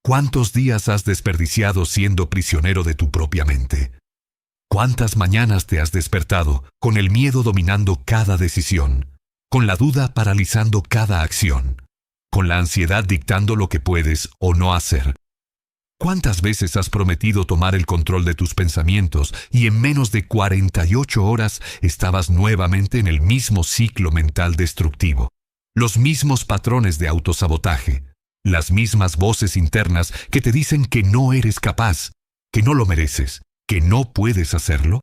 ¿Cuántos días has desperdiciado siendo prisionero de tu propia mente? ¿Cuántas mañanas te has despertado con el miedo dominando cada decisión, con la duda paralizando cada acción, con la ansiedad dictando lo que puedes o no hacer? ¿Cuántas veces has prometido tomar el control de tus pensamientos y en menos de 48 horas estabas nuevamente en el mismo ciclo mental destructivo? Los mismos patrones de autosabotaje, las mismas voces internas que te dicen que no eres capaz, que no lo mereces, que no puedes hacerlo.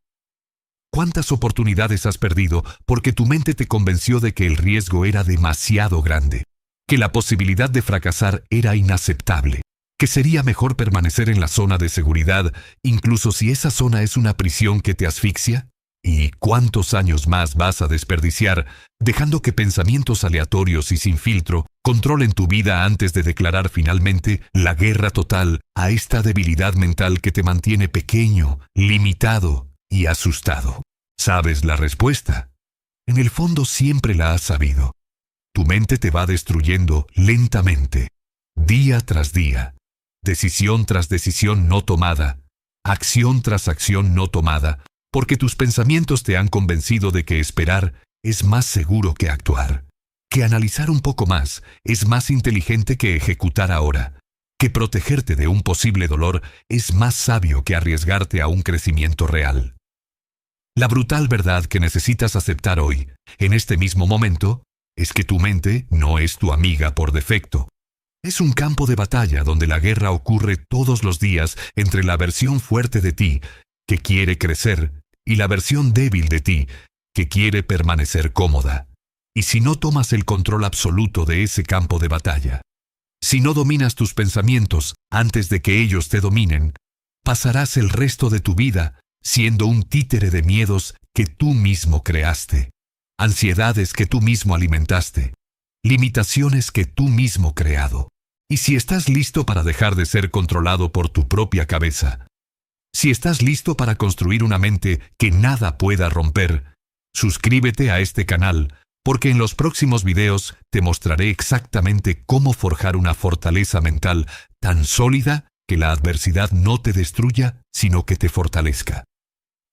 ¿Cuántas oportunidades has perdido porque tu mente te convenció de que el riesgo era demasiado grande, que la posibilidad de fracasar era inaceptable, que sería mejor permanecer en la zona de seguridad, incluso si esa zona es una prisión que te asfixia? ¿Y cuántos años más vas a desperdiciar dejando que pensamientos aleatorios y sin filtro controlen tu vida antes de declarar finalmente la guerra total a esta debilidad mental que te mantiene pequeño, limitado y asustado? ¿Sabes la respuesta? En el fondo siempre la has sabido. Tu mente te va destruyendo lentamente, día tras día, decisión tras decisión no tomada, acción tras acción no tomada, porque tus pensamientos te han convencido de que esperar es más seguro que actuar, que analizar un poco más es más inteligente que ejecutar ahora, que protegerte de un posible dolor es más sabio que arriesgarte a un crecimiento real. La brutal verdad que necesitas aceptar hoy, en este mismo momento, es que tu mente no es tu amiga por defecto. Es un campo de batalla donde la guerra ocurre todos los días entre la versión fuerte de ti, que quiere crecer, y la versión débil de ti, que quiere permanecer cómoda. Y si no tomas el control absoluto de ese campo de batalla, si no dominas tus pensamientos antes de que ellos te dominen, pasarás el resto de tu vida siendo un títere de miedos que tú mismo creaste, ansiedades que tú mismo alimentaste, limitaciones que tú mismo creado. Y si estás listo para dejar de ser controlado por tu propia cabeza, si estás listo para construir una mente que nada pueda romper, suscríbete a este canal, porque en los próximos videos te mostraré exactamente cómo forjar una fortaleza mental tan sólida que la adversidad no te destruya, sino que te fortalezca.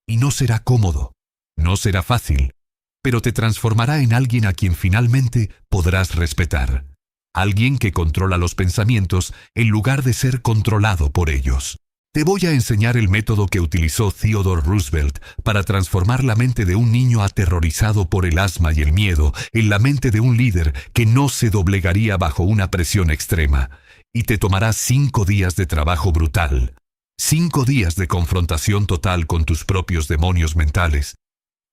Y no será cómodo, no será fácil, pero te transformará en alguien a quien finalmente podrás respetar. Alguien que controla los pensamientos en lugar de ser controlado por ellos. Te voy a enseñar el método que utilizó Theodore Roosevelt para transformar la mente de un niño aterrorizado por el asma y el miedo en la mente de un líder que no se doblegaría bajo una presión extrema. Y te tomará 5 días de trabajo brutal. 5 días de confrontación total con tus propios demonios mentales.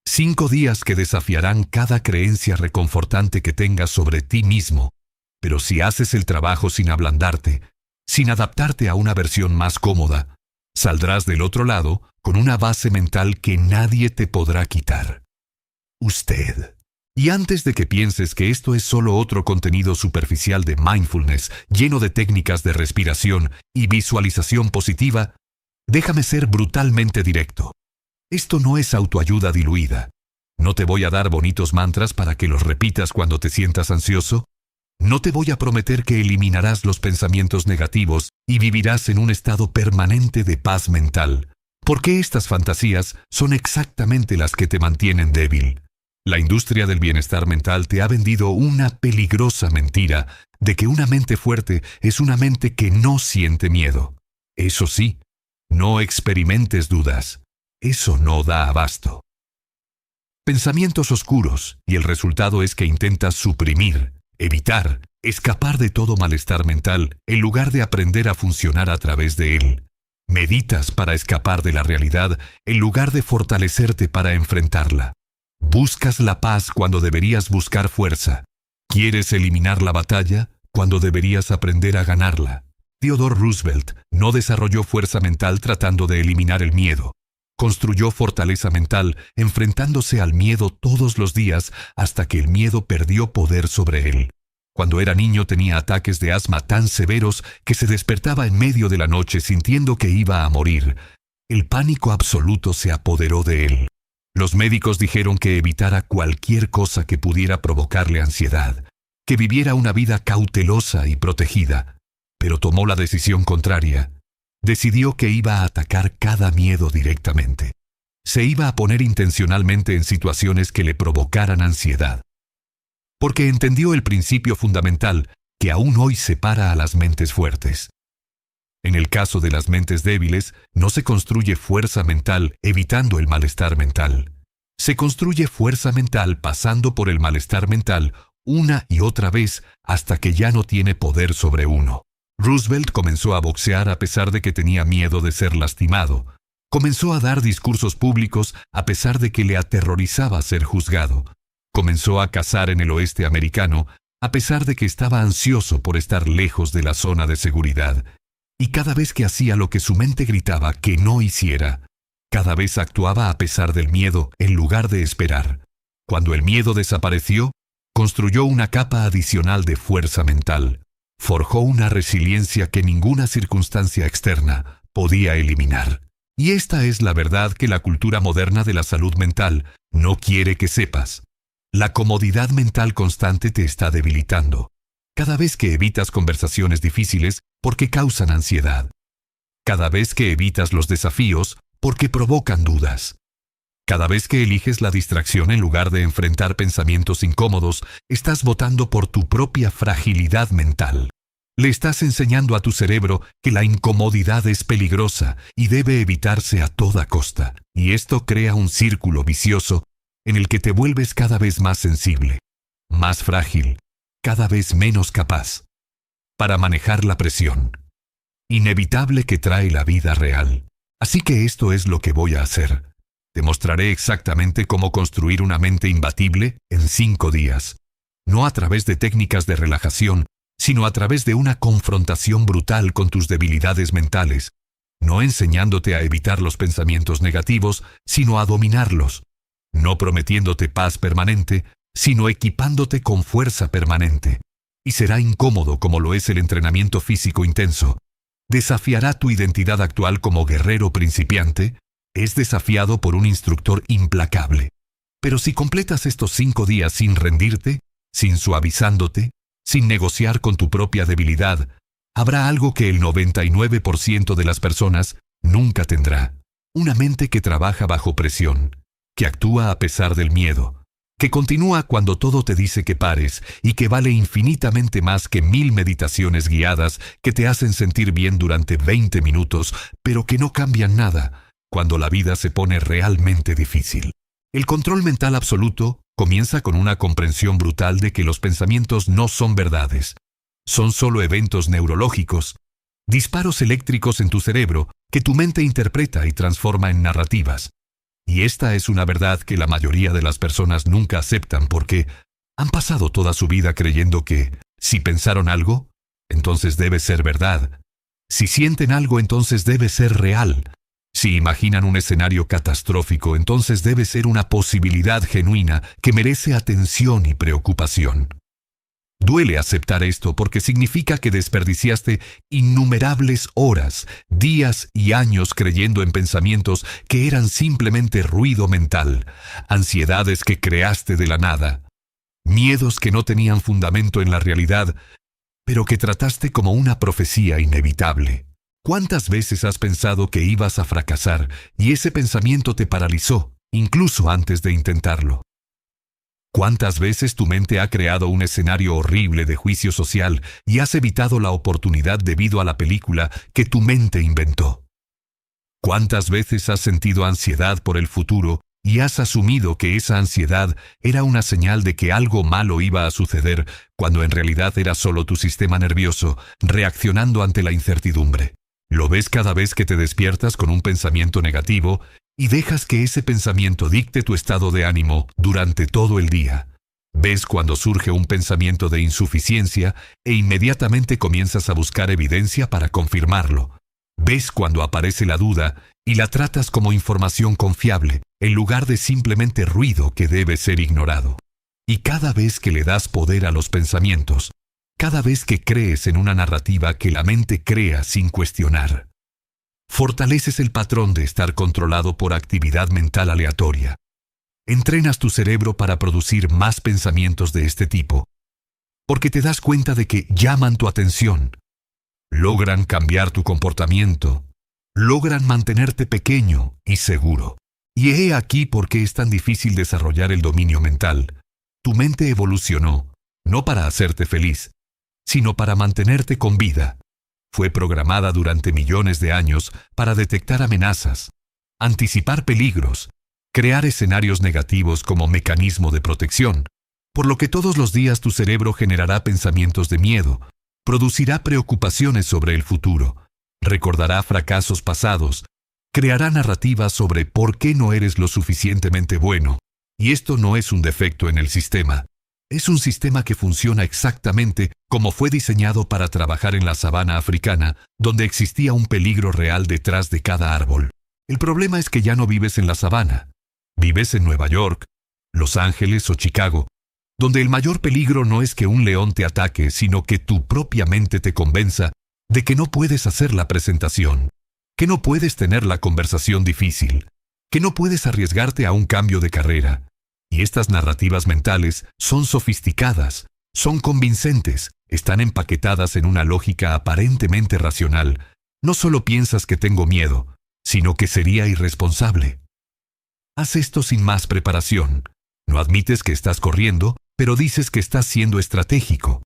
5 días que desafiarán cada creencia reconfortante que tengas sobre ti mismo. Pero si haces el trabajo sin ablandarte, sin adaptarte a una versión más cómoda, saldrás del otro lado con una base mental que nadie te podrá quitar. Usted. Y antes de que pienses que esto es solo otro contenido superficial de mindfulness, lleno de técnicas de respiración y visualización positiva, déjame ser brutalmente directo. Esto no es autoayuda diluida. No te voy a dar bonitos mantras para que los repitas cuando te sientas ansioso. No te voy a prometer que eliminarás los pensamientos negativos y vivirás en un estado permanente de paz mental, porque estas fantasías son exactamente las que te mantienen débil. La industria del bienestar mental te ha vendido una peligrosa mentira de que una mente fuerte es una mente que no siente miedo. Eso sí, no experimentes dudas. Eso no da abasto. Pensamientos oscuros, y el resultado es que intentas suprimir, evitar, escapar de todo malestar mental en lugar de aprender a funcionar a través de él. Meditas para escapar de la realidad en lugar de fortalecerte para enfrentarla. Buscas la paz cuando deberías buscar fuerza. Quieres eliminar la batalla cuando deberías aprender a ganarla. Theodore Roosevelt no desarrolló fuerza mental tratando de eliminar el miedo. Construyó fortaleza mental enfrentándose al miedo todos los días hasta que el miedo perdió poder sobre él. Cuando era niño tenía ataques de asma tan severos que se despertaba en medio de la noche sintiendo que iba a morir. El pánico absoluto se apoderó de él. Los médicos dijeron que evitara cualquier cosa que pudiera provocarle ansiedad, que viviera una vida cautelosa y protegida. pero tomó la decisión contraria. Decidió que iba a atacar cada miedo directamente. Se iba a poner intencionalmente en situaciones que le provocaran ansiedad. Porque entendió el principio fundamental que aún hoy separa a las mentes fuertes. En el caso de las mentes débiles, no se construye fuerza mental evitando el malestar mental. Se construye fuerza mental pasando por el malestar mental una y otra vez hasta que ya no tiene poder sobre uno. Roosevelt comenzó a boxear a pesar de que tenía miedo de ser lastimado. Comenzó a dar discursos públicos a pesar de que le aterrorizaba ser juzgado. Comenzó a cazar en el oeste americano a pesar de que estaba ansioso por estar lejos de la zona de seguridad. Y cada vez que hacía lo que su mente gritaba que no hiciera, cada vez actuaba a pesar del miedo en lugar de esperar. Cuando el miedo desapareció, construyó una capa adicional de fuerza mental. Forjó una resiliencia que ninguna circunstancia externa podía eliminar. Y esta es la verdad que la cultura moderna de la salud mental no quiere que sepas. La comodidad mental constante te está debilitando. Cada vez que evitas conversaciones difíciles, porque causan ansiedad. Cada vez que evitas los desafíos, porque provocan dudas. Cada vez que eliges la distracción en lugar de enfrentar pensamientos incómodos, estás votando por tu propia fragilidad mental. Le estás enseñando a tu cerebro que la incomodidad es peligrosa y debe evitarse a toda costa. Y esto crea un círculo vicioso en el que te vuelves cada vez más sensible, más frágil, cada vez menos capaz para manejar la presión inevitable que trae la vida real. Así que esto es lo que voy a hacer. Te mostraré exactamente cómo construir una mente imbatible en 5 días. No a través de técnicas de relajación, sino a través de una confrontación brutal con tus debilidades mentales. No enseñándote a evitar los pensamientos negativos, sino a dominarlos. No prometiéndote paz permanente, sino equipándote con fuerza permanente. Y será incómodo como lo es el entrenamiento físico intenso. Desafiará tu identidad actual como guerrero principiante. Es desafiado por un instructor implacable. Pero si completas estos 5 días sin rendirte, sin suavizándote, sin negociar con tu propia debilidad, habrá algo que el 99% de las personas nunca tendrá. Una mente que trabaja bajo presión, que actúa a pesar del miedo, que continúa cuando todo te dice que pares y que vale infinitamente más que 1000 meditaciones guiadas que te hacen sentir bien durante 20 minutos, pero que no cambian nada cuando la vida se pone realmente difícil. El control mental absoluto comienza con una comprensión brutal de que los pensamientos no son verdades. Son solo eventos neurológicos, disparos eléctricos en tu cerebro que tu mente interpreta y transforma en narrativas. Y esta es una verdad que la mayoría de las personas nunca aceptan porque han pasado toda su vida creyendo que, si pensaron algo, entonces debe ser verdad. Si sienten algo, entonces debe ser real. Si imaginan un escenario catastrófico, entonces debe ser una posibilidad genuina que merece atención y preocupación. Duele aceptar esto porque significa que desperdiciaste innumerables horas, días y años creyendo en pensamientos que eran simplemente ruido mental, ansiedades que creaste de la nada, miedos que no tenían fundamento en la realidad, pero que trataste como una profecía inevitable. ¿Cuántas veces has pensado que ibas a fracasar y ese pensamiento te paralizó, incluso antes de intentarlo? ¿Cuántas veces tu mente ha creado un escenario horrible de juicio social y has evitado la oportunidad debido a la película que tu mente inventó? ¿Cuántas veces has sentido ansiedad por el futuro y has asumido que esa ansiedad era una señal de que algo malo iba a suceder cuando en realidad era solo tu sistema nervioso reaccionando ante la incertidumbre? Lo ves cada vez que te despiertas con un pensamiento negativo y dejas que ese pensamiento dicte tu estado de ánimo durante todo el día. Ves cuando surge un pensamiento de insuficiencia e inmediatamente comienzas a buscar evidencia para confirmarlo. Ves cuando aparece la duda y la tratas como información confiable, en lugar de simplemente ruido que debe ser ignorado. Y cada vez que le das poder a los pensamientos, cada vez que crees en una narrativa que la mente crea sin cuestionar, fortaleces el patrón de estar controlado por actividad mental aleatoria. Entrenas tu cerebro para producir más pensamientos de este tipo, porque te das cuenta de que llaman tu atención, logran cambiar tu comportamiento, logran mantenerte pequeño y seguro. Y he aquí por qué es tan difícil desarrollar el dominio mental. Tu mente evolucionó, no para hacerte feliz, sino para mantenerte con vida. Fue programada durante millones de años para detectar amenazas, anticipar peligros, crear escenarios negativos como mecanismo de protección, por lo que todos los días tu cerebro generará pensamientos de miedo, producirá preocupaciones sobre el futuro, recordará fracasos pasados, creará narrativas sobre por qué no eres lo suficientemente bueno. Y esto no es un defecto en el sistema. Es un sistema que funciona exactamente como fue diseñado para trabajar en la sabana africana, donde existía un peligro real detrás de cada árbol. El problema es que ya no vives en la sabana. Vives en Nueva York, Los Ángeles o Chicago, donde el mayor peligro no es que un león te ataque, sino que tu propia mente te convenza de que no puedes hacer la presentación, que no puedes tener la conversación difícil, que no puedes arriesgarte a un cambio de carrera. Y estas narrativas mentales son sofisticadas, son convincentes, están empaquetadas en una lógica aparentemente racional. No solo piensas que tengo miedo, sino que sería irresponsable. Haz esto sin más preparación. No admites que estás corriendo, pero dices que estás siendo estratégico.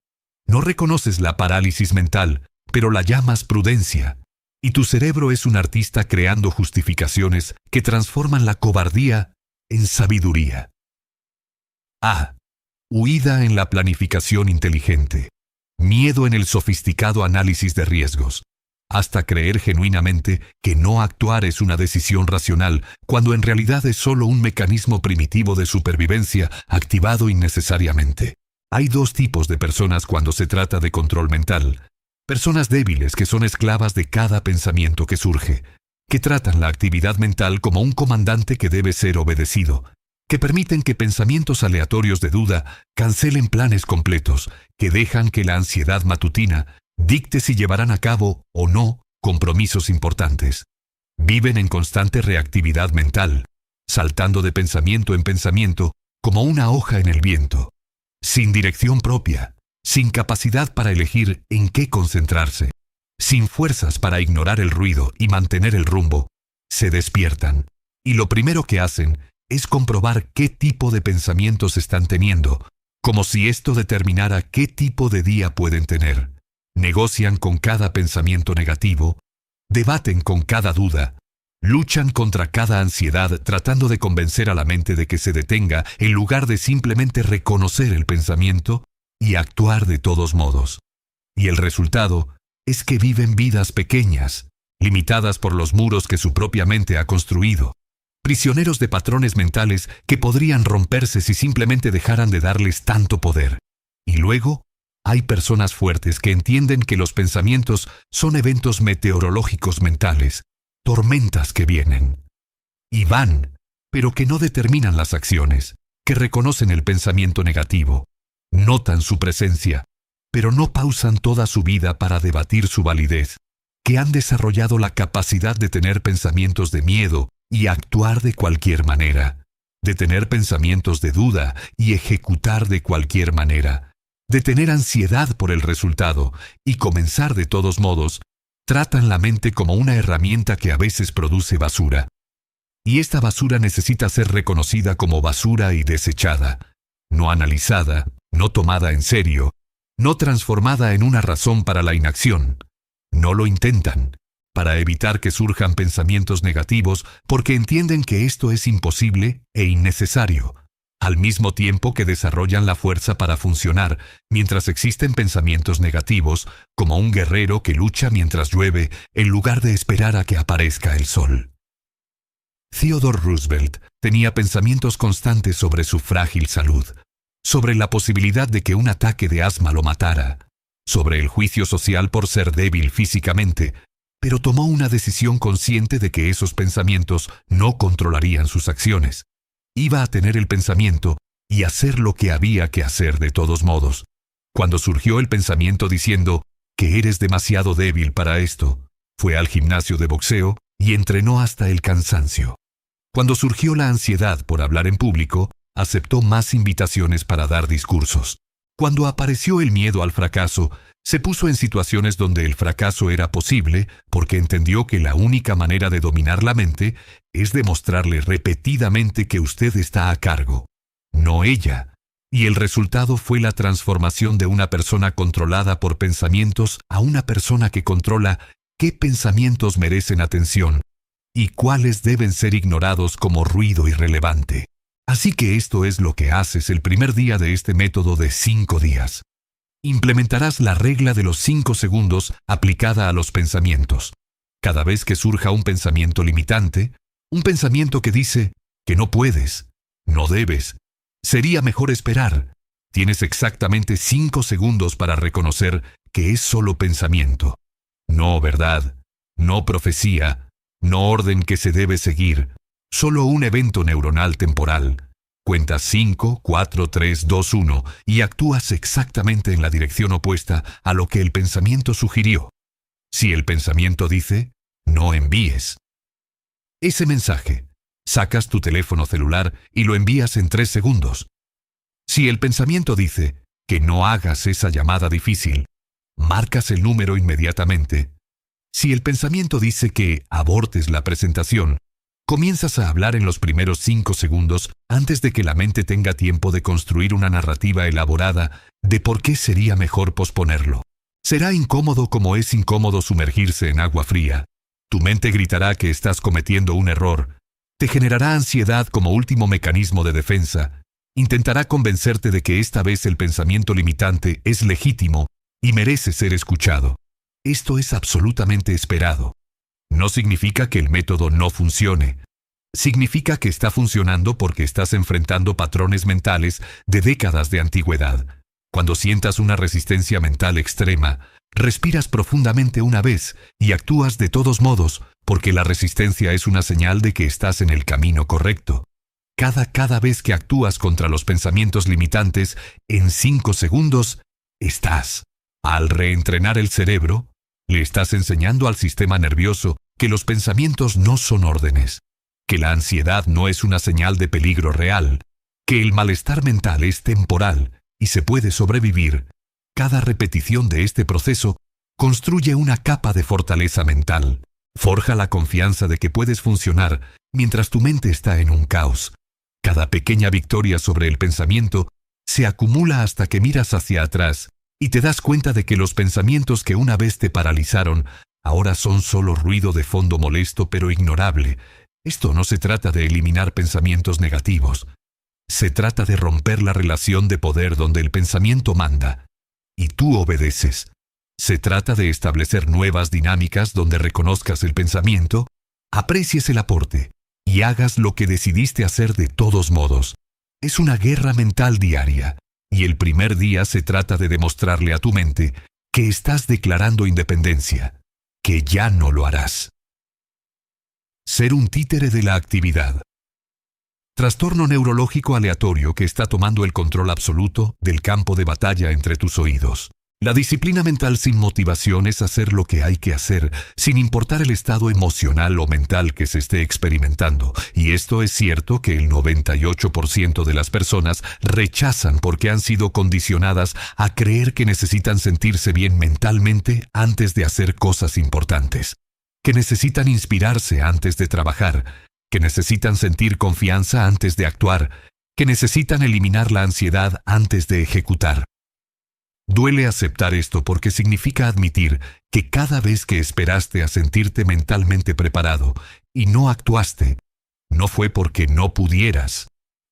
No reconoces la parálisis mental, pero la llamas prudencia. Y tu cerebro es un artista creando justificaciones que transforman la cobardía en sabiduría. A. Huida en la planificación inteligente. Miedo en el sofisticado análisis de riesgos. Hasta creer genuinamente que no actuar es una decisión racional, cuando en realidad es solo un mecanismo primitivo de supervivencia activado innecesariamente. Hay dos tipos de personas cuando se trata de control mental. Personas débiles que son esclavas de cada pensamiento que surge, que tratan la actividad mental como un comandante que debe ser obedecido, que permiten que pensamientos aleatorios de duda cancelen planes completos, que dejan que la ansiedad matutina dicte si llevarán a cabo o no compromisos importantes. Viven en constante reactividad mental, saltando de pensamiento en pensamiento como una hoja en el viento, sin dirección propia, sin capacidad para elegir en qué concentrarse, sin fuerzas para ignorar el ruido y mantener el rumbo. Se despiertan, y lo primero que hacen es comprobar qué tipo de pensamientos están teniendo, como si esto determinara qué tipo de día pueden tener. Negocian con cada pensamiento negativo, debaten con cada duda, luchan contra cada ansiedad tratando de convencer a la mente de que se detenga en lugar de simplemente reconocer el pensamiento y actuar de todos modos. Y el resultado es que viven vidas pequeñas, limitadas por los muros que su propia mente ha construido, prisioneros de patrones mentales que podrían romperse si simplemente dejaran de darles tanto poder. Y luego, hay personas fuertes que entienden que los pensamientos son eventos meteorológicos mentales, tormentas que vienen y van, pero que no determinan las acciones, que reconocen el pensamiento negativo, notan su presencia, pero no pausan toda su vida para debatir su validez, que han desarrollado la capacidad de tener pensamientos de miedo y actuar de cualquier manera, de tener pensamientos de duda y ejecutar de cualquier manera, de tener ansiedad por el resultado y comenzar de todos modos. Tratan la mente como una herramienta que a veces produce basura. Y esta basura necesita ser reconocida como basura y desechada, no analizada, no tomada en serio, no transformada en una razón para la inacción. No lo intentan, para evitar que surjan pensamientos negativos porque entienden que esto es imposible e innecesario, al mismo tiempo que desarrollan la fuerza para funcionar, mientras existen pensamientos negativos, como un guerrero que lucha mientras llueve en lugar de esperar a que aparezca el sol. Theodore Roosevelt tenía pensamientos constantes sobre su frágil salud, sobre la posibilidad de que un ataque de asma lo matara, sobre el juicio social por ser débil físicamente, pero tomó una decisión consciente de que esos pensamientos no controlarían sus acciones. Iba a tener el pensamiento y hacer lo que había que hacer de todos modos. Cuando surgió el pensamiento diciendo que eres demasiado débil para esto, fue al gimnasio de boxeo y entrenó hasta el cansancio. Cuando surgió la ansiedad por hablar en público, aceptó más invitaciones para dar discursos. Cuando apareció el miedo al fracaso, se puso en situaciones donde el fracaso era posible porque entendió que la única manera de dominar la mente es demostrarle repetidamente que usted está a cargo, no ella. Y el resultado fue la transformación de una persona controlada por pensamientos a una persona que controla qué pensamientos merecen atención y cuáles deben ser ignorados como ruido irrelevante. Así que esto es lo que haces el primer día de este método de 5 días. Implementarás la regla de los 5 segundos aplicada a los pensamientos. Cada vez que surja un pensamiento limitante, un pensamiento que dice que no puedes, no debes, sería mejor esperar. Tienes exactamente 5 segundos para reconocer que es solo pensamiento. No verdad, no profecía, no orden que se debe seguir, solo un evento neuronal temporal. Cuentas 5, 4, 3, 2, 1 y actúas exactamente en la dirección opuesta a lo que el pensamiento sugirió. Si el pensamiento dice, no envíes ese mensaje, sacas tu teléfono celular y lo envías en 3 segundos. Si el pensamiento dice que no hagas esa llamada difícil, marcas el número inmediatamente. Si el pensamiento dice que abortes la presentación, comienzas a hablar en los primeros 5 segundos antes de que la mente tenga tiempo de construir una narrativa elaborada de por qué sería mejor posponerlo. Será incómodo como es incómodo sumergirse en agua fría. Tu mente gritará que estás cometiendo un error. Te generará ansiedad como último mecanismo de defensa. Intentará convencerte de que esta vez el pensamiento limitante es legítimo y merece ser escuchado. Esto es absolutamente esperado. No significa que el método no funcione. Significa que está funcionando porque estás enfrentando patrones mentales de décadas de antigüedad. Cuando sientas una resistencia mental extrema, respiras profundamente una vez y actúas de todos modos porque la resistencia es una señal de que estás en el camino correcto. Cada vez que actúas contra los pensamientos limitantes, en 5 segundos, estás. Al reentrenar el cerebro, le estás enseñando al sistema nervioso que los pensamientos no son órdenes, que la ansiedad no es una señal de peligro real, que el malestar mental es temporal y se puede sobrevivir. Cada repetición de este proceso construye una capa de fortaleza mental, forja la confianza de que puedes funcionar mientras tu mente está en un caos. Cada pequeña victoria sobre el pensamiento se acumula hasta que miras hacia atrás y te das cuenta de que los pensamientos que una vez te paralizaron ahora son solo ruido de fondo molesto pero ignorable. Esto no se trata de eliminar pensamientos negativos. Se trata de romper la relación de poder donde el pensamiento manda y tú obedeces. Se trata de establecer nuevas dinámicas donde reconozcas el pensamiento, aprecies el aporte y hagas lo que decidiste hacer de todos modos. Es una guerra mental diaria. Y el primer día se trata de demostrarle a tu mente que estás declarando independencia, que ya no lo harás. Ser un títere de la actividad. Trastorno neurológico aleatorio que está tomando el control absoluto del campo de batalla entre tus oídos. La disciplina mental sin motivación es hacer lo que hay que hacer, sin importar el estado emocional o mental que se esté experimentando. Y esto es cierto que el 98% de las personas rechazan porque han sido condicionadas a creer que necesitan sentirse bien mentalmente antes de hacer cosas importantes, que necesitan inspirarse antes de trabajar, que necesitan sentir confianza antes de actuar, que necesitan eliminar la ansiedad antes de ejecutar. Duele aceptar esto porque significa admitir que cada vez que esperaste a sentirte mentalmente preparado y no actuaste, no fue porque no pudieras,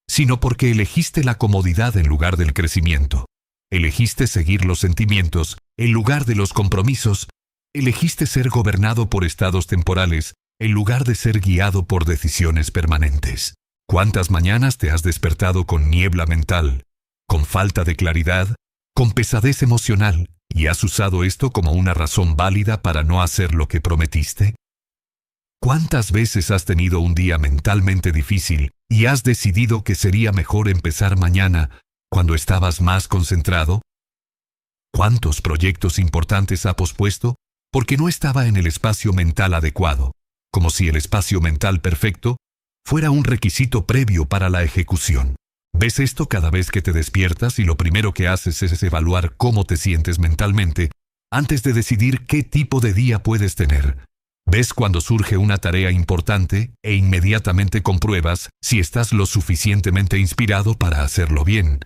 sino porque elegiste la comodidad en lugar del crecimiento. Elegiste seguir los sentimientos en lugar de los compromisos. Elegiste ser gobernado por estados temporales en lugar de ser guiado por decisiones permanentes. ¿Cuántas mañanas te has despertado con niebla mental, con falta de claridad, con pesadez emocional, y has usado esto como una razón válida para no hacer lo que prometiste? ¿Cuántas veces has tenido un día mentalmente difícil y has decidido que sería mejor empezar mañana cuando estabas más concentrado? ¿Cuántos proyectos importantes ha pospuesto porque no estaba en el espacio mental adecuado, como si el espacio mental perfecto fuera un requisito previo para la ejecución? Ves esto cada vez que te despiertas y lo primero que haces es evaluar cómo te sientes mentalmente antes de decidir qué tipo de día puedes tener. Ves cuando surge una tarea importante e inmediatamente compruebas si estás lo suficientemente inspirado para hacerlo bien.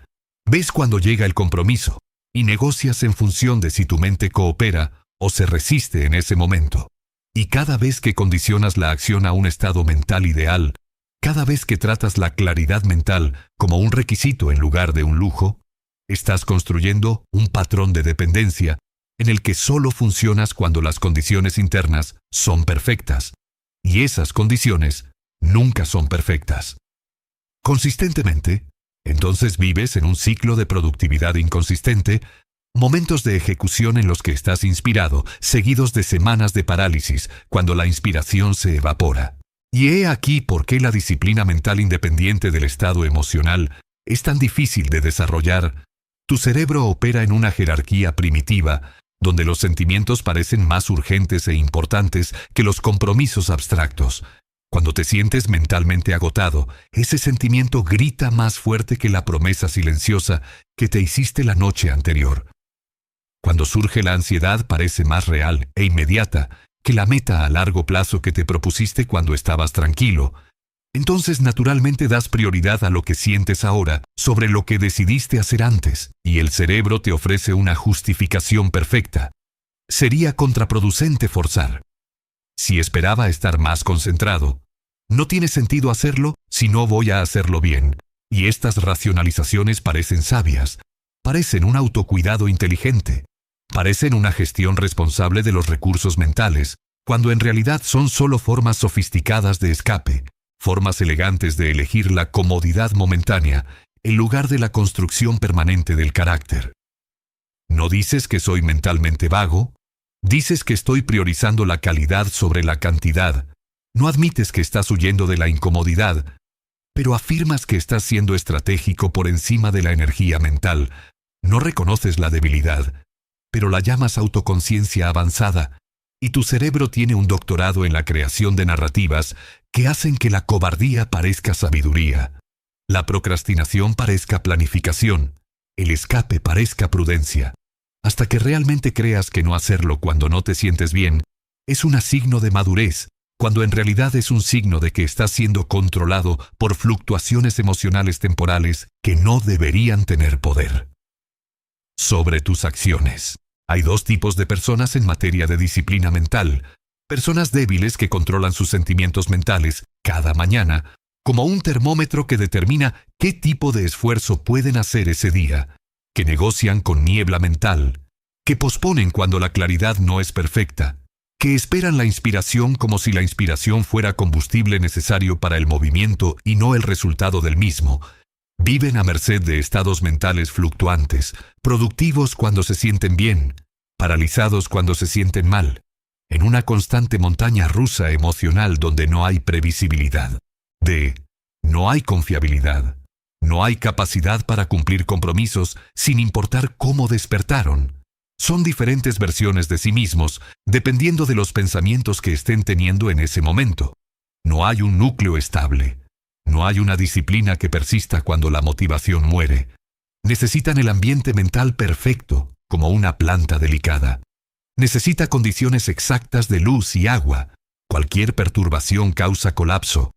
Ves cuando llega el compromiso y negocias en función de si tu mente coopera o se resiste en ese momento. Y cada vez que condicionas la acción a un estado mental ideal, cada vez que tratas la claridad mental como un requisito en lugar de un lujo, estás construyendo un patrón de dependencia en el que solo funcionas cuando las condiciones internas son perfectas, y esas condiciones nunca son perfectas. Consistentemente, entonces vives en un ciclo de productividad inconsistente, momentos de ejecución en los que estás inspirado, seguidos de semanas de parálisis, cuando la inspiración se evapora. Y he aquí por qué la disciplina mental independiente del estado emocional es tan difícil de desarrollar. Tu cerebro opera en una jerarquía primitiva, donde los sentimientos parecen más urgentes e importantes que los compromisos abstractos. Cuando te sientes mentalmente agotado, ese sentimiento grita más fuerte que la promesa silenciosa que te hiciste la noche anterior. Cuando surge la ansiedad parece más real e inmediata que la meta a largo plazo que te propusiste cuando estabas tranquilo. Entonces naturalmente das prioridad a lo que sientes ahora sobre lo que decidiste hacer antes, y el cerebro te ofrece una justificación perfecta. Sería contraproducente forzar. Si esperaba estar más concentrado, no tiene sentido hacerlo si no voy a hacerlo bien, y estas racionalizaciones parecen sabias, parecen un autocuidado inteligente, parecen una gestión responsable de los recursos mentales, cuando en realidad son solo formas sofisticadas de escape, formas elegantes de elegir la comodidad momentánea en lugar de la construcción permanente del carácter. No dices que soy mentalmente vago, dices que estoy priorizando la calidad sobre la cantidad. No admites que estás huyendo de la incomodidad, pero afirmas que estás siendo estratégico por encima de la energía mental. No reconoces la debilidad, pero la llamas autoconciencia avanzada, y tu cerebro tiene un doctorado en la creación de narrativas que hacen que la cobardía parezca sabiduría, la procrastinación parezca planificación, el escape parezca prudencia, hasta que realmente creas que no hacerlo cuando no te sientes bien es un signo de madurez, cuando en realidad es un signo de que estás siendo controlado por fluctuaciones emocionales temporales que no deberían tener poder sobre tus acciones. Hay dos tipos de personas en materia de disciplina mental: personas débiles que controlan sus sentimientos mentales cada mañana, como un termómetro que determina qué tipo de esfuerzo pueden hacer ese día, que negocian con niebla mental, que posponen cuando la claridad no es perfecta, que esperan la inspiración como si la inspiración fuera combustible necesario para el movimiento y no el resultado del mismo. Viven a merced de estados mentales fluctuantes, productivos cuando se sienten bien, paralizados cuando se sienten mal, en una constante montaña rusa emocional donde no hay previsibilidad, no hay confiabilidad, no hay capacidad para cumplir compromisos sin importar cómo despertaron. Son diferentes versiones de sí mismos, dependiendo de los pensamientos que estén teniendo en ese momento. No hay un núcleo estable. No hay una disciplina que persista cuando la motivación muere. Necesitan el ambiente mental perfecto, como una planta delicada. Necesita condiciones exactas de luz y agua. Cualquier perturbación causa colapso.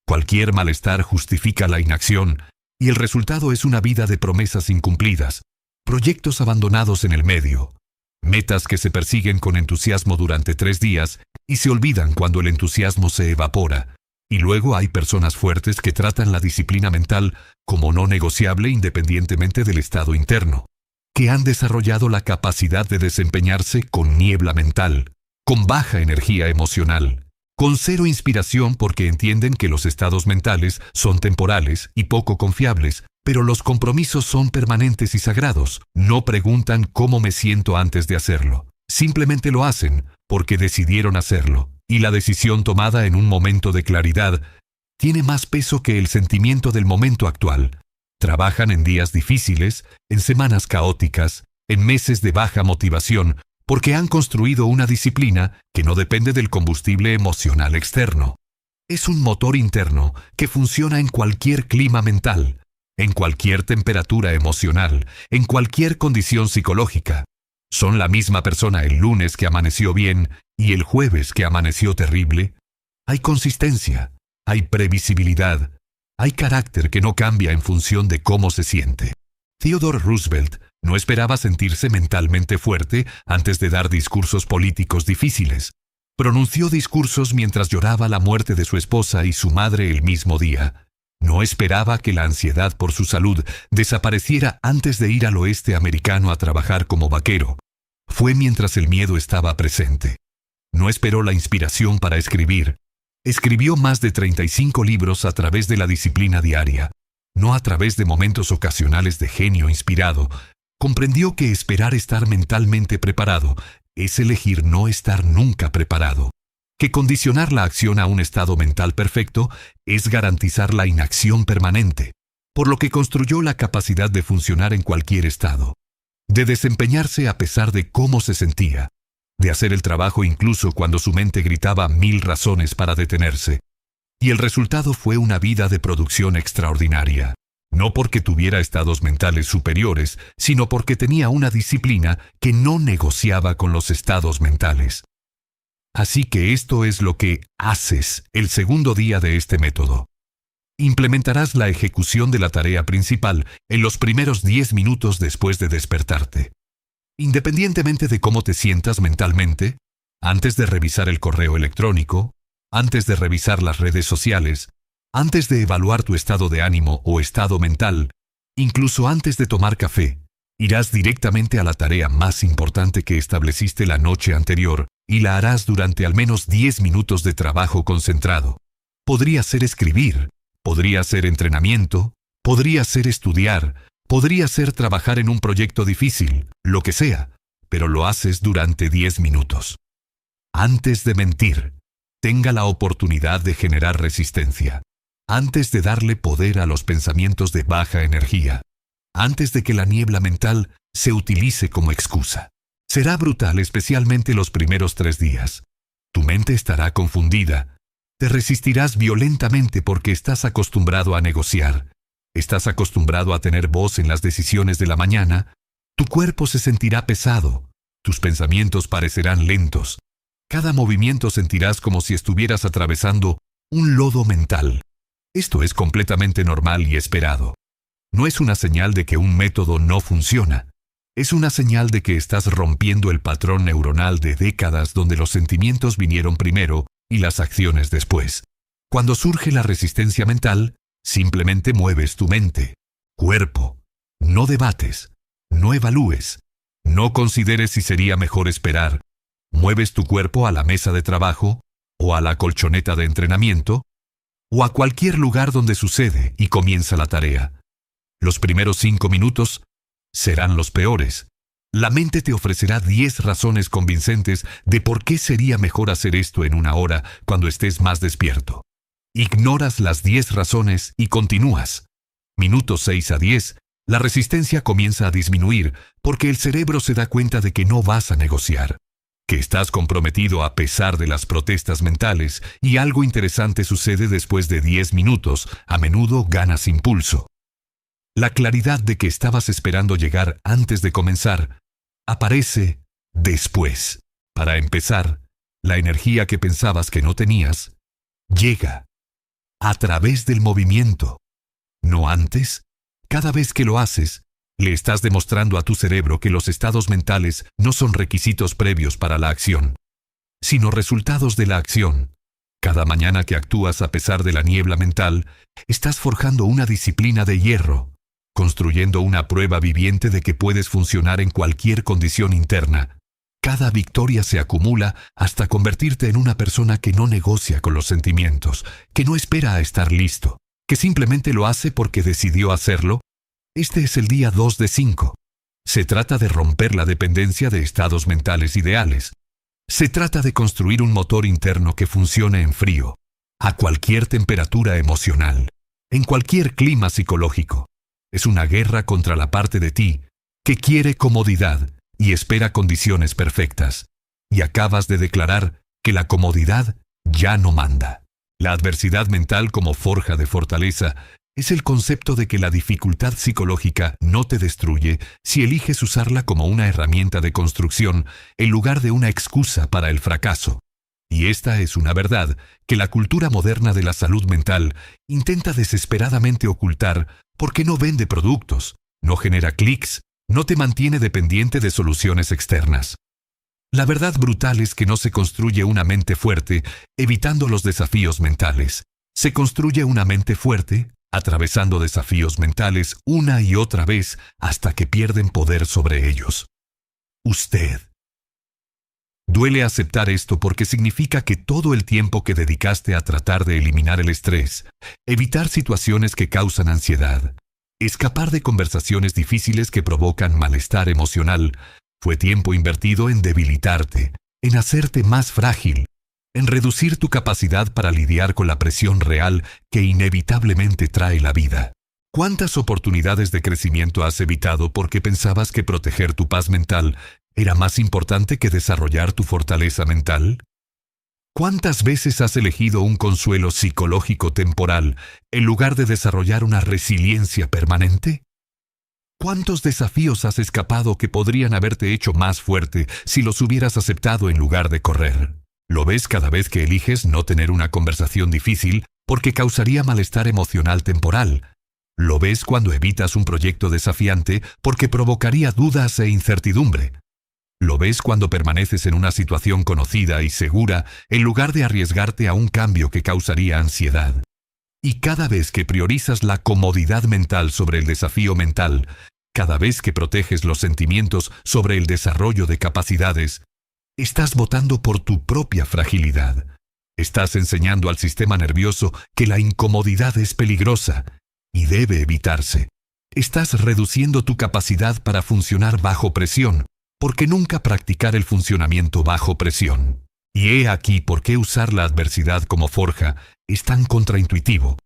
Cualquier malestar justifica la inacción, y el resultado es una vida de promesas incumplidas, proyectos abandonados en el medio, metas que se persiguen con entusiasmo durante 3 días y se olvidan cuando el entusiasmo se evapora. Y luego hay personas fuertes que tratan la disciplina mental como no negociable independientemente del estado interno, que han desarrollado la capacidad de desempeñarse con niebla mental, con baja energía emocional, con cero inspiración porque entienden que los estados mentales son temporales y poco confiables, pero los compromisos son permanentes y sagrados. No preguntan cómo me siento antes de hacerlo. Simplemente lo hacen porque decidieron hacerlo. Y la decisión tomada en un momento de claridad tiene más peso que el sentimiento del momento actual. Trabajan en días difíciles, en semanas caóticas, en meses de baja motivación, porque han construido una disciplina que no depende del combustible emocional externo. Es un motor interno que funciona en cualquier clima mental. en cualquier temperatura emocional, en cualquier condición psicológica. ¿Son la misma persona el lunes que amaneció bien y el jueves que amaneció terrible? Hay consistencia, hay previsibilidad, hay carácter que no cambia en función de cómo se siente. Theodore Roosevelt no esperaba sentirse mentalmente fuerte antes de dar discursos políticos difíciles. Pronunció discursos mientras lloraba la muerte de su esposa y su madre el mismo día. No esperaba que la ansiedad por su salud desapareciera antes de ir al oeste americano a trabajar como vaquero. Fue mientras el miedo estaba presente. No esperó la inspiración para escribir. Escribió más de 35 libros a través de la disciplina diaria, no a través de momentos ocasionales de genio inspirado. Comprendió que esperar estar mentalmente preparado es elegir no estar nunca preparado. Que condicionar la acción a un estado mental perfecto es garantizar la inacción permanente, por lo que construyó la capacidad de funcionar en cualquier estado, de desempeñarse a pesar de cómo se sentía, de hacer el trabajo incluso cuando su mente gritaba 1000 razones para detenerse. Y el resultado fue una vida de producción extraordinaria. No porque tuviera estados mentales superiores, sino porque tenía una disciplina que no negociaba con los estados mentales. Así que esto es lo que haces el segundo día de este método. Implementarás la ejecución de la tarea principal en los primeros 10 minutos después de despertarte. Independientemente de cómo te sientas mentalmente, antes de revisar el correo electrónico, antes de revisar las redes sociales, antes de evaluar tu estado de ánimo o estado mental, incluso antes de tomar café, irás directamente a la tarea más importante que estableciste la noche anterior y la harás durante al menos 10 minutos de trabajo concentrado. Podría ser escribir, podría ser entrenamiento, podría ser estudiar, podría ser trabajar en un proyecto difícil, lo que sea, pero lo haces durante 10 minutos. Antes de mentir, tenga la oportunidad de generar resistencia. Antes de darle poder a los pensamientos de baja energía. Antes de que la niebla mental se utilice como excusa. Será brutal, especialmente los primeros 3 días. Tu mente estará confundida. Te resistirás violentamente porque estás acostumbrado a negociar. Estás acostumbrado a tener voz en las decisiones de la mañana. Tu cuerpo se sentirá pesado. Tus pensamientos parecerán lentos. Cada movimiento sentirás como si estuvieras atravesando un lodo mental. Esto es completamente normal y esperado. No es una señal de que un método no funciona. Es una señal de que estás rompiendo el patrón neuronal de décadas donde los sentimientos vinieron primero y las acciones después. Cuando surge la resistencia mental, simplemente mueves tu mente, cuerpo. No debates, no evalúes, no consideres si sería mejor esperar. Mueves tu cuerpo a la mesa de trabajo, o a la colchoneta de entrenamiento, o a cualquier lugar donde sucede y comienza la tarea. Los primeros 5 minutos serán los peores. La mente te ofrecerá 10 razones convincentes de por qué sería mejor hacer esto en 1 hora cuando estés más despierto. Ignoras las 10 razones y continúas. Minutos 6 a 10, la resistencia comienza a disminuir porque el cerebro se da cuenta de que no vas a negociar, que estás comprometido a pesar de las protestas mentales, y algo interesante sucede después de 10 minutos, a menudo ganas impulso. La claridad de que estabas esperando llegar antes de comenzar aparece después. Para empezar, la energía que pensabas que no tenías llega a través del movimiento, no antes. Cada vez que lo haces, le estás demostrando a tu cerebro que los estados mentales no son requisitos previos para la acción, sino resultados de la acción. Cada mañana que actúas a pesar de la niebla mental, estás forjando una disciplina de hierro, construyendo una prueba viviente de que puedes funcionar en cualquier condición interna. Cada victoria se acumula hasta convertirte en una persona que no negocia con los sentimientos, que no espera a estar listo, que simplemente lo hace porque decidió hacerlo. Este es el día 2 de 5. Se trata de romper la dependencia de estados mentales ideales. Se trata de construir un motor interno que funcione en frío, a cualquier temperatura emocional, en cualquier clima psicológico. Es una guerra contra la parte de ti que quiere comodidad y espera condiciones perfectas. Y acabas de declarar que la comodidad ya no manda. La adversidad mental como forja de fortaleza Es el concepto de que la dificultad psicológica no te destruye si eliges usarla como una herramienta de construcción en lugar de una excusa para el fracaso. Y esta es una verdad que la cultura moderna de la salud mental intenta desesperadamente ocultar porque no vende productos, no genera clics, no te mantiene dependiente de soluciones externas. La verdad brutal es que no se construye una mente fuerte evitando los desafíos mentales. Se construye una mente fuerte atravesando desafíos mentales una y otra vez hasta que pierden poder sobre ellos. Usted. Duele aceptar esto porque significa que todo el tiempo que dedicaste a tratar de eliminar el estrés, evitar situaciones que causan ansiedad, escapar de conversaciones difíciles que provocan malestar emocional, fue tiempo invertido en debilitarte, en hacerte más frágil, en reducir tu capacidad para lidiar con la presión real que inevitablemente trae la vida. ¿Cuántas oportunidades de crecimiento has evitado porque pensabas que proteger tu paz mental era más importante que desarrollar tu fortaleza mental? ¿Cuántas veces has elegido un consuelo psicológico temporal en lugar de desarrollar una resiliencia permanente? ¿Cuántos desafíos has escapado que podrían haberte hecho más fuerte si los hubieras aceptado en lugar de correr? Lo ves cada vez que eliges no tener una conversación difícil porque causaría malestar emocional temporal. Lo ves cuando evitas un proyecto desafiante porque provocaría dudas e incertidumbre. Lo ves cuando permaneces en una situación conocida y segura en lugar de arriesgarte a un cambio que causaría ansiedad. Y cada vez que priorizas la comodidad mental sobre el desafío mental, cada vez que proteges los sentimientos sobre el desarrollo de capacidades, estás votando por tu propia fragilidad. Estás enseñando al sistema nervioso que la incomodidad es peligrosa y debe evitarse. Estás reduciendo tu capacidad para funcionar bajo presión, porque nunca practicar el funcionamiento bajo presión. Y he aquí por qué usar la adversidad como forja es tan contraintuitivo.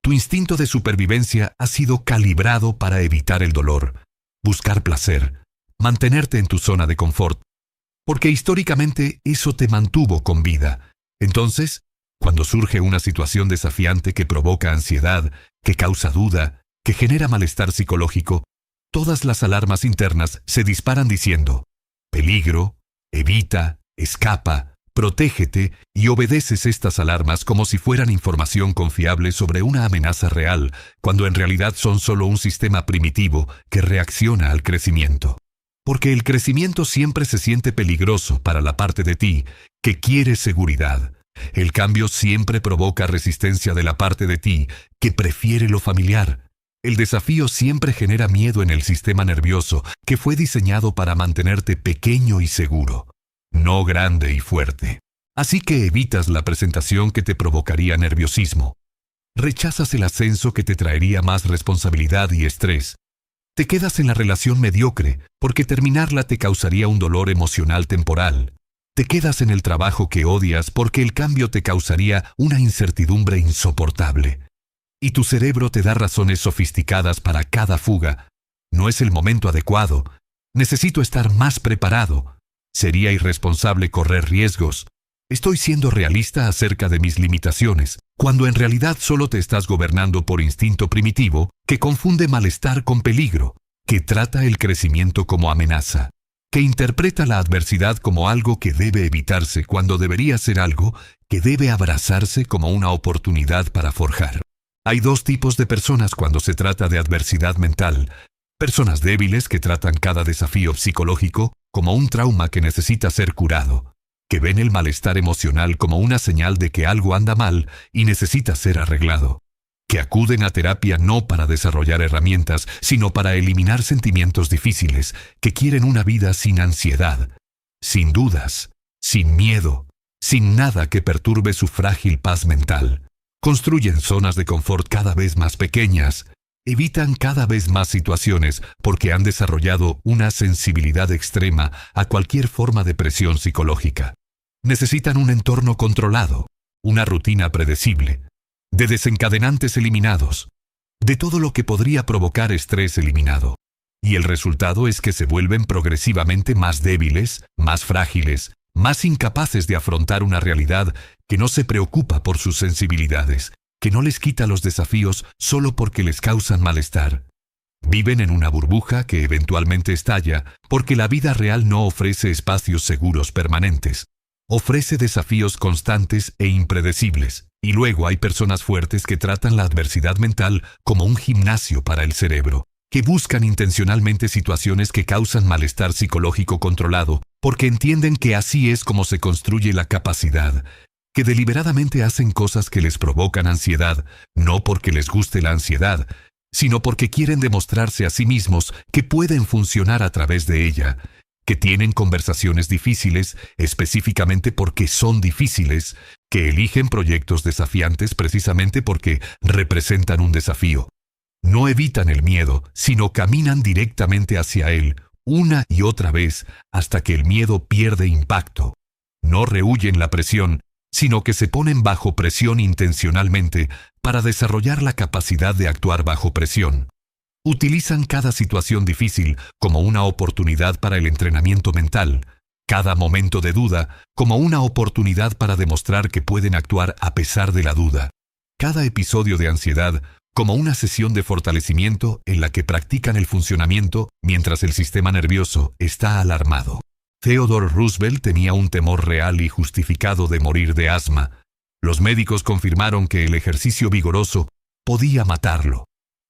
Tu instinto de supervivencia ha sido calibrado para evitar el dolor, buscar placer, mantenerte en tu zona de confort, porque históricamente eso te mantuvo con vida. Entonces, cuando surge una situación desafiante que provoca ansiedad, que causa duda, que genera malestar psicológico, todas las alarmas internas se disparan diciendo: peligro, evita, escapa, protégete, y obedeces estas alarmas como si fueran información confiable sobre una amenaza real, cuando en realidad son solo un sistema primitivo que reacciona al crecimiento. Porque el crecimiento siempre se siente peligroso para la parte de ti que quiere seguridad. El cambio siempre provoca resistencia de la parte de ti que prefiere lo familiar. El desafío siempre genera miedo en el sistema nervioso que fue diseñado para mantenerte pequeño y seguro, no grande y fuerte. Así que evitas la presentación que te provocaría nerviosismo. Rechazas el ascenso que te traería más responsabilidad y estrés. Te quedas en la relación mediocre porque terminarla te causaría un dolor emocional temporal. Te quedas en el trabajo que odias porque el cambio te causaría una incertidumbre insoportable. Y tu cerebro te da razones sofisticadas para cada fuga. No es el momento adecuado. Necesito estar más preparado. Sería irresponsable correr riesgos. Estoy siendo realista acerca de mis limitaciones, cuando en realidad solo te estás gobernando por instinto primitivo que confunde malestar con peligro, que trata el crecimiento como amenaza, que interpreta la adversidad como algo que debe evitarse cuando debería ser algo que debe abrazarse como una oportunidad para forjar. Hay dos tipos de personas cuando se trata de adversidad mental: personas débiles que tratan cada desafío psicológico como un trauma que necesita ser curado, que ven el malestar emocional como una señal de que algo anda mal y necesita ser arreglado, que acuden a terapia no para desarrollar herramientas, sino para eliminar sentimientos difíciles, que quieren una vida sin ansiedad, sin dudas, sin miedo, sin nada que perturbe su frágil paz mental. Construyen zonas de confort cada vez más pequeñas, evitan cada vez más situaciones porque han desarrollado una sensibilidad extrema a cualquier forma de presión psicológica. Necesitan un entorno controlado, una rutina predecible, de desencadenantes eliminados, de todo lo que podría provocar estrés eliminado. Y el resultado es que se vuelven progresivamente más débiles, más frágiles, más incapaces de afrontar una realidad que no se preocupa por sus sensibilidades, que no les quita los desafíos solo porque les causan malestar. Viven en una burbuja que eventualmente estalla porque la vida real no ofrece espacios seguros permanentes. Ofrece desafíos constantes e impredecibles. Y luego hay personas fuertes que tratan la adversidad mental como un gimnasio para el cerebro, que buscan intencionalmente situaciones que causan malestar psicológico controlado, porque entienden que así es como se construye la capacidad, que deliberadamente hacen cosas que les provocan ansiedad, no porque les guste la ansiedad, sino porque quieren demostrarse a sí mismos que pueden funcionar a través de ella, que tienen conversaciones difíciles específicamente porque son difíciles, que eligen proyectos desafiantes precisamente porque representan un desafío. No evitan el miedo, sino caminan directamente hacia él, una y otra vez, hasta que el miedo pierde impacto. No rehuyen la presión, sino que se ponen bajo presión intencionalmente para desarrollar la capacidad de actuar bajo presión. Utilizan cada situación difícil como una oportunidad para el entrenamiento mental, cada momento de duda como una oportunidad para demostrar que pueden actuar a pesar de la duda, cada episodio de ansiedad como una sesión de fortalecimiento en la que practican el funcionamiento mientras el sistema nervioso está alarmado. Theodore Roosevelt tenía un temor real y justificado de morir de asma. Los médicos confirmaron que el ejercicio vigoroso podía matarlo,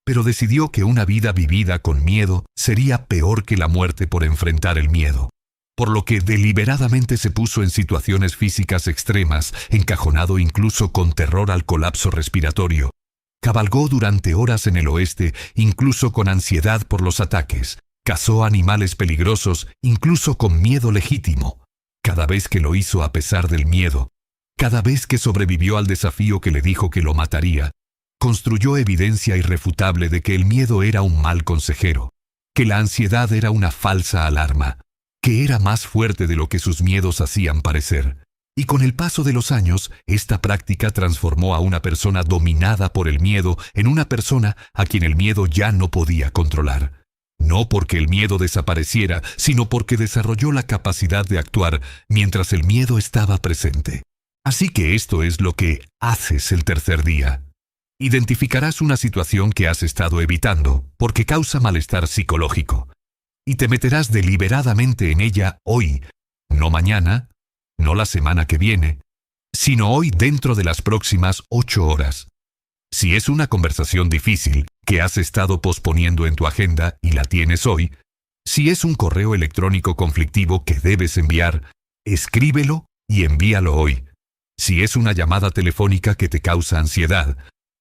pero decidió que una vida vivida con miedo sería peor que la muerte por enfrentar el miedo, por lo que deliberadamente se puso en situaciones físicas extremas, encajonado incluso con terror al colapso respiratorio. Cabalgó durante horas en el oeste, incluso con ansiedad por los ataques. Cazó animales peligrosos, incluso con miedo legítimo. Cada vez que lo hizo a pesar del miedo, cada vez que sobrevivió al desafío que le dijo que lo mataría, construyó evidencia irrefutable de que el miedo era un mal consejero, que la ansiedad era una falsa alarma, que era más fuerte de lo que sus miedos hacían parecer. Y con el paso de los años, esta práctica transformó a una persona dominada por el miedo en una persona a quien el miedo ya no podía controlar. No porque el miedo desapareciera, sino porque desarrolló la capacidad de actuar mientras el miedo estaba presente. Así que esto es lo que haces el tercer día. Identificarás una situación que has estado evitando porque causa malestar psicológico. Y te meterás deliberadamente en ella hoy, no mañana, no la semana que viene, sino hoy dentro de las próximas 8 horas. Si es una conversación difícil que has estado posponiendo en tu agenda y la tienes hoy, si es un correo electrónico conflictivo que debes enviar, escríbelo y envíalo hoy. Si es una llamada telefónica que te causa ansiedad,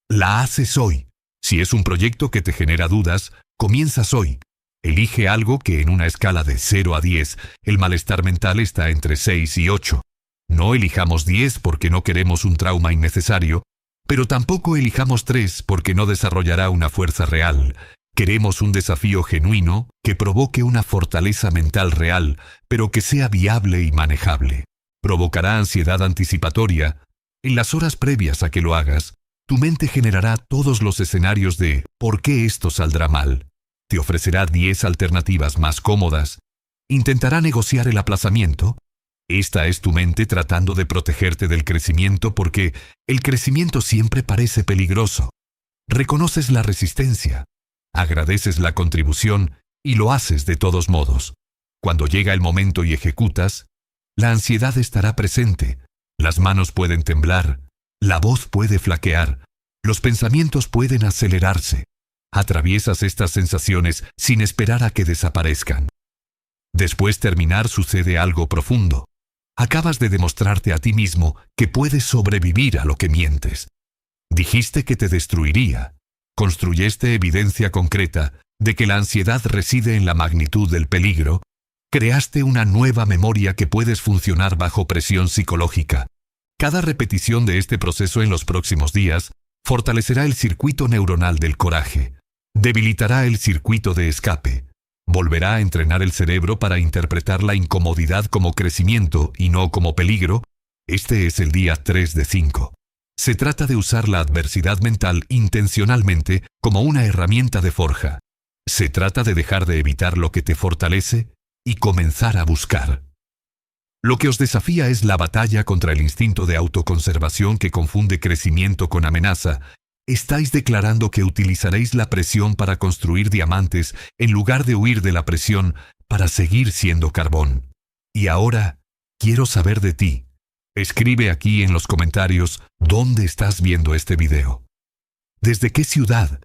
la haces hoy. Si es un proyecto que te genera dudas, comienzas hoy. Elige algo que en una escala de 0 a 10, el malestar mental está entre 6 y 8. No elijamos 10 porque no queremos un trauma innecesario, pero tampoco elijamos 3 porque no desarrollará una fuerza real. Queremos un desafío genuino que provoque una fortaleza mental real, pero que sea viable y manejable. Provocará ansiedad anticipatoria. En las horas previas a que lo hagas, tu mente generará todos los escenarios de ¿por qué esto saldrá mal? Te ofrecerá 10 alternativas más cómodas. Intentará negociar el aplazamiento. Esta es tu mente tratando de protegerte del crecimiento porque el crecimiento siempre parece peligroso. Reconoces la resistencia, agradeces la contribución y lo haces de todos modos. Cuando llega el momento y ejecutas, la ansiedad estará presente, las manos pueden temblar, la voz puede flaquear, los pensamientos pueden acelerarse. Atraviesas estas sensaciones sin esperar a que desaparezcan. Después terminar sucede algo profundo. Acabas de demostrarte a ti mismo que puedes sobrevivir a lo que mientes. Dijiste que te destruiría. Construyeste evidencia concreta de que la ansiedad reside en la magnitud del peligro. Creaste una nueva memoria que puedes funcionar bajo presión psicológica. Cada repetición de este proceso en los próximos días fortalecerá el circuito neuronal del coraje. Debilitará el circuito de escape. Volverá a entrenar el cerebro para interpretar la incomodidad como crecimiento y no como peligro. Este es el día 3 de 5. Se trata de usar la adversidad mental intencionalmente como una herramienta de forja. Se trata de dejar de evitar lo que te fortalece y comenzar a buscar Lo que os desafía es la batalla contra el instinto de autoconservación que confunde crecimiento con amenaza. Estáis declarando que utilizaréis la presión para construir diamantes en lugar de huir de la presión para seguir siendo carbón. Y ahora, quiero saber de ti. Escribe aquí en los comentarios dónde estás viendo este video. ¿Desde qué ciudad?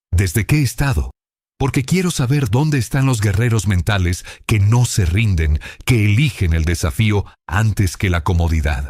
¿Desde qué estado? Porque quiero saber dónde están los guerreros mentales que no se rinden, que eligen el desafío antes que la comodidad.